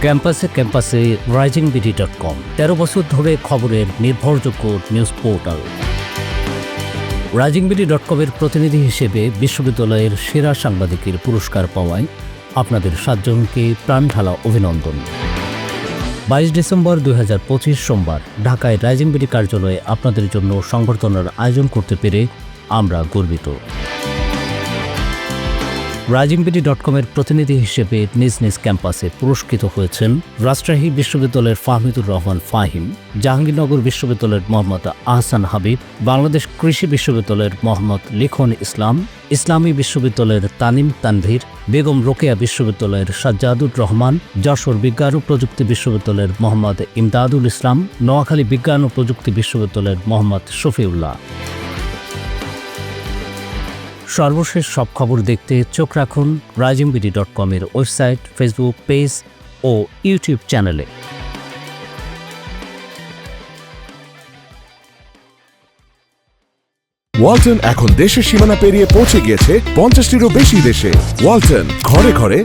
ক্যাম্পাসে risingBD.com 13 বছর ধরে খবরের নির্ভরযোগ্য নিউজ পোর্টাল। risingBD.com এর প্রতিনিধি হিসেবে বিশ্ববিদ্যালয়ের সেরা সাংবাদিকের পুরস্কার পাওয়ায় আপনাদের 7 জনকে প্রাণঢালা অভিনন্দন। 22 ডিসেম্বর 2025 সোমবার ঢাকায় risingBD কার্যালয়ে আপনাদের জন্য সংবর্ধনার আয়োজন করতে পেরে আমরা গর্বিত। risingBD.com এর প্রতিনিধি হিসেবে নিজ নিজ ক্যাম্পাসে পুরস্কৃত হয়েছেন রাজশাহী বিশ্ববিদ্যালয়ের ফাহমিদুর রহমান ফাহিম, জাহাঙ্গীরনগর বিশ্ববিদ্যালয়ের মোহাম্মদ আহসান হাবিব, বাংলাদেশ কৃষি বিশ্ববিদ্যালয়ের মোহাম্মদ লিখন ইসলাম, ইসলামী বিশ্ববিদ্যালয়ের তানিম তানভীর, বেগম রোকেয়া বিশ্ববিদ্যালয়ের সাজ্জাদুর রহমান, যশোর বিজ্ঞান ও প্রযুক্তি বিশ্ববিদ্যালয়ের মোহাম্মদ ইমদাদুল ইসলাম, নোয়াখালী বিজ্ঞান ও প্রযুক্তি বিশ্ববিদ্যালয়ের মোহাম্মদ শফিউল্লাহ। সর্বশেষ সব খবর দেখতে চোখ রাখুন risingBD.com এর ওয়েবসাইট, ফেসবুক পেজ ও ইউটিউব চ্যানেলে। ওয়ালটন এখন দেশের সীমানা পেরিয়ে পৌঁছে গিয়েছে 50টিরও বেশি দেশে। ওয়ালটন, ঘরে ঘরে